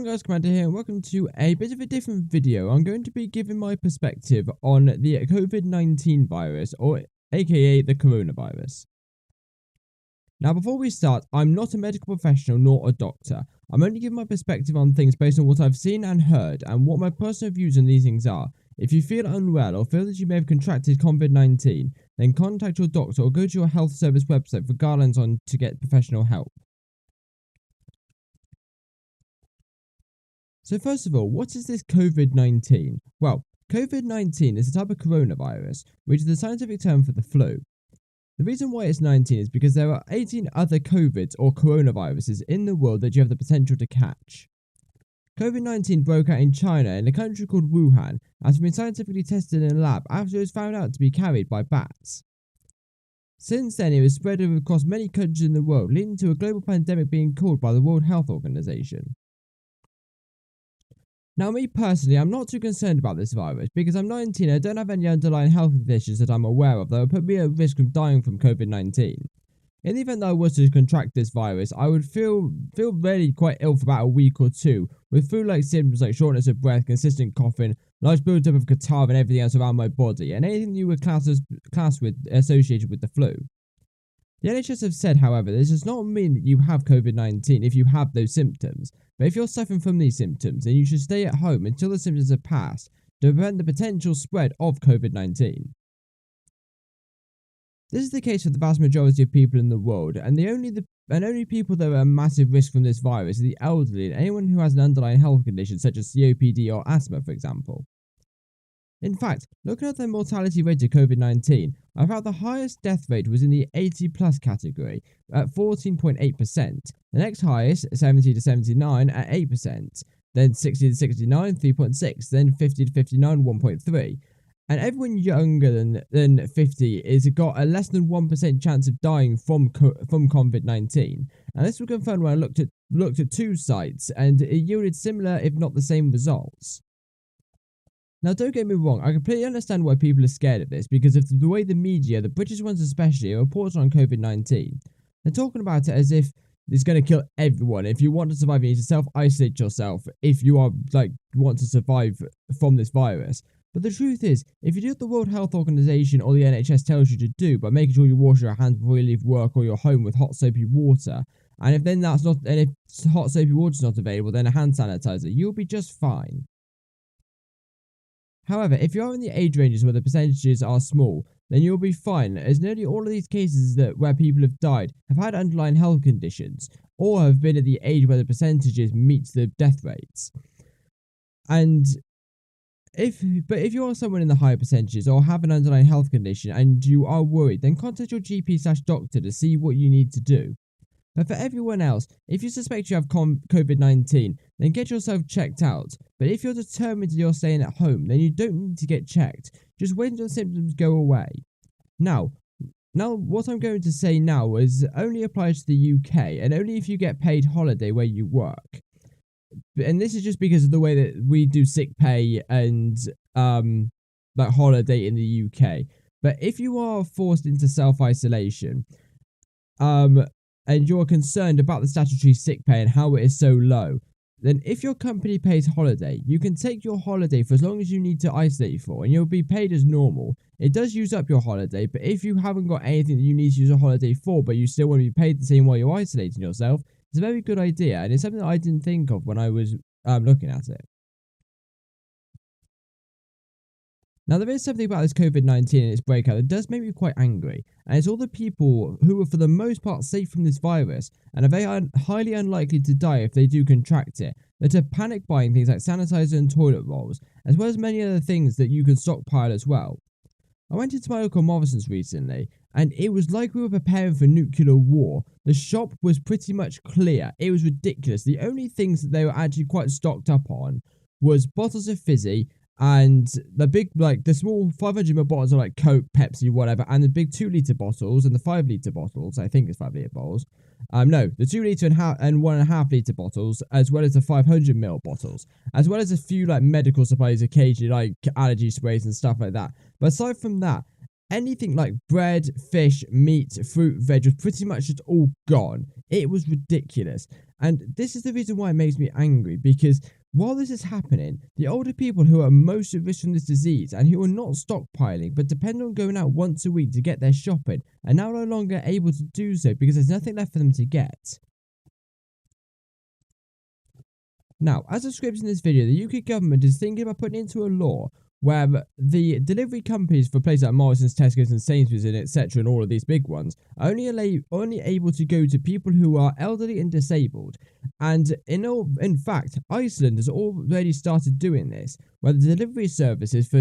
on guys, Commander here and welcome to a bit of a different video. I'm going to be giving my perspective on the COVID-19 virus, or aka the coronavirus. Now before we start, I'm not a medical professional nor a doctor. I'm only giving my perspective on things based on what I've seen and heard and what my personal views on these things are. If you feel unwell or feel that you may have contracted COVID-19, then contact your doctor or go to your health service website for guidelines on to get professional help. So first of all, what is this COVID-19? Well, COVID-19 is a type of coronavirus, which is the scientific term for the flu. The reason why it's 19 is because there are 18 other COVIDs or coronaviruses in the world that you have the potential to catch. COVID-19 broke out in China in a country called Wuhan after being scientifically tested in a lab after it was found out to be carried by bats. Since then, it was spread across many countries in the world, leading to a global pandemic being called by the World Health Organization. Now, me personally, I'm not too concerned about this virus because I'm 19 and I don't have any underlying health conditions that I'm aware of that would put me at risk of dying from COVID-19. In the event that I was to contract this virus, I would feel really quite ill for about a week or two, with flu-like symptoms like shortness of breath, consistent coughing, large build-up of catarrh and everything else around my body, and anything you would class with associated with the flu. The NHS have said, however, this does not mean that you have COVID-19 if you have those symptoms, but if you're suffering from these symptoms, then you should stay at home until the symptoms have passed to prevent the potential spread of COVID-19. This is the case for the vast majority of people in the world, and only people that are at massive risk from this virus are the elderly and anyone who has an underlying health condition such as COPD or asthma, for example. In fact, looking at the mortality rate of COVID-19, I found the highest death rate was in the 80 plus category at 14.8%, the next highest 70 to 79 at 8%, then 60 to 69 3.6, then 50 to 59 1.3, and everyone younger than 50 is got a less than 1% chance of dying from COVID-19, and this was confirmed when I looked at two sites, and it yielded similar if not the same results. Now, don't get me wrong, I completely understand why people are scared of this because of the way the media, the British ones especially, are reporting on COVID-19. They're talking about it as if it's going to kill everyone. If you want to survive, you need to self-isolate yourself if you want to survive from this virus. But the truth is, if you do what the World Health Organization or the NHS tells you to do by making sure you wash your hands before you leave work or your home with hot soapy water, and if hot soapy water is not available, then a hand sanitizer, you'll be just fine. However, if you are in the age ranges where the percentages are small, then you'll be fine, as nearly all of these cases where people have died have had underlying health conditions, or have been at the age where the percentages meet the death rates. And if you are someone in the higher percentages or have an underlying health condition and you are worried, then contact your GP/doctor to see what you need to do. But for everyone else, if you suspect you have COVID-19, then get yourself checked out. But if you're determined you're staying at home, then you don't need to get checked. Just wait until the symptoms go away. Now what I'm going to say now is only applies to the UK, and only if you get paid holiday where you work. And this is just because of the way that we do sick pay and holiday in the UK. But if you are forced into self-isolation, and you're concerned about the statutory sick pay and how it is so low, then if your company pays holiday, you can take your holiday for as long as you need to isolate for, and you'll be paid as normal. It does use up your holiday, but if you haven't got anything that you need to use a holiday for, but you still want to be paid the same while you're isolating yourself, it's a very good idea, and it's something that I didn't think of when I was looking at it. Now, there is something about this COVID-19 and its breakout that does make me quite angry, and it's all the people who are for the most part safe from this virus and are very highly unlikely to die if they do contract it, that are panic buying things like sanitizer and toilet rolls, as well as many other things that you can stockpile as well. I went into my local Morrison's recently, and it was like we were preparing for nuclear war. The shop was pretty much clear. It was ridiculous. The only things that they were actually quite stocked up on was bottles of fizzy, and the big, the small 500ml bottles are like Coke, Pepsi, whatever, and the big 2-litre bottles and the 5-litre bottles, I think it's 5-litre bottles, no, the 2-litre and 1.5-litre bottles, as well as the 500ml bottles, as well as a few, medical supplies occasionally, like allergy sprays and stuff like that. But aside from that, anything like bread, fish, meat, fruit, veg was pretty much just all gone. It was ridiculous. And this is the reason why it makes me angry, because while this is happening, the older people who are most at risk from this disease and who are not stockpiling but depend on going out once a week to get their shopping are now no longer able to do so because there's nothing left for them to get. Now, as described in this video, the UK government is thinking about putting into a law where the delivery companies for places like Morrison's, Tesco's and Sainsbury's and etc. and all of these big ones are only able to go to people who are elderly and disabled. And in fact, Iceland has already started doing this, where the delivery services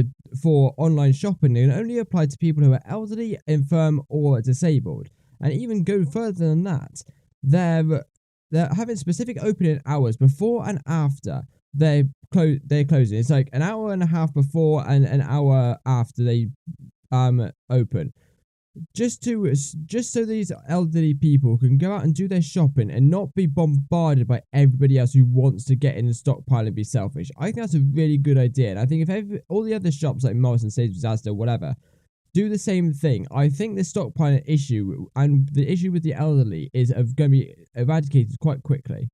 for online shopping can only apply to people who are elderly, infirm or disabled. And even go further than that, they're having specific opening hours before and after they're closing. It's like an hour and a half before and an hour after they open, just so these elderly people can go out and do their shopping and not be bombarded by everybody else who wants to get in and stockpile and be selfish. I think that's a really good idea, and I think if all the other shops like Morrison, Sainsbury's, Asda, whatever, do the same thing, I think the stockpiling issue and the issue with the elderly is going to be eradicated quite quickly.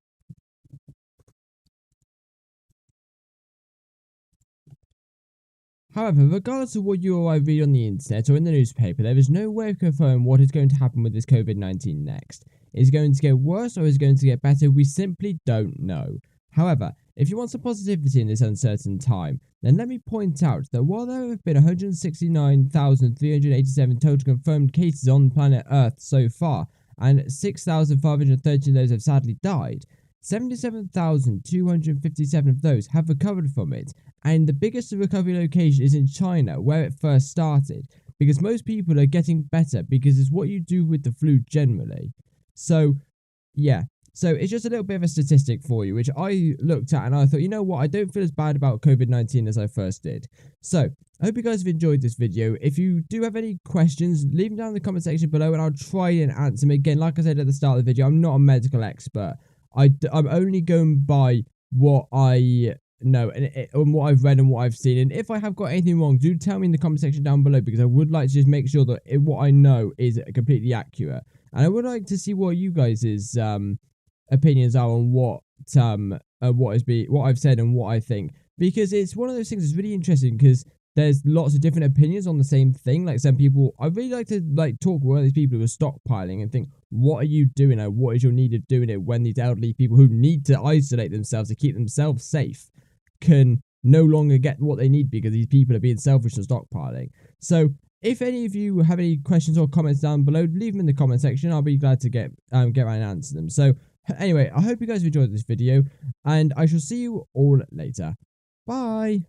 However, regardless of what you or I read on the internet or in the newspaper, there is no way of confirming what is going to happen with this COVID-19 next. Is it going to get worse or is it going to get better? We simply don't know. However, if you want some positivity in this uncertain time, then let me point out that while there have been 169,387 total confirmed cases on planet Earth so far, and 6,513 of those have sadly died, 77,257 of those have recovered from it, and the biggest recovery location is in China, where it first started, because most people are getting better, because it's what you do with the flu generally. So, yeah. So it's just a little bit of a statistic for you, which I looked at and I thought, you know what, I don't feel as bad about COVID-19 as I first did. So, I hope you guys have enjoyed this video. If you do have any questions, leave them down in the comment section below and I'll try and answer them. Again, like I said at the start of the video, I'm not a medical expert. I'm only going by what I know and what I've read and what I've seen. And if I have got anything wrong, do tell me in the comment section down below, because I would like to just make sure that what I know is completely accurate. And I would like to see what you guys' opinions are on what I've said and what I think, because it's one of those things that's really interesting, because there's lots of different opinions on the same thing. Like some people, I really like to talk with these people who are stockpiling and think, what are you doing, or what is your need of doing it, when these elderly people who need to isolate themselves to keep themselves safe can no longer get what they need because these people are being selfish and stockpiling. So if any of you have any questions or comments down below, leave them in the comment section. I'll be glad to get around and answer them. So anyway, I hope you guys have enjoyed this video, and I shall see you all later. Bye!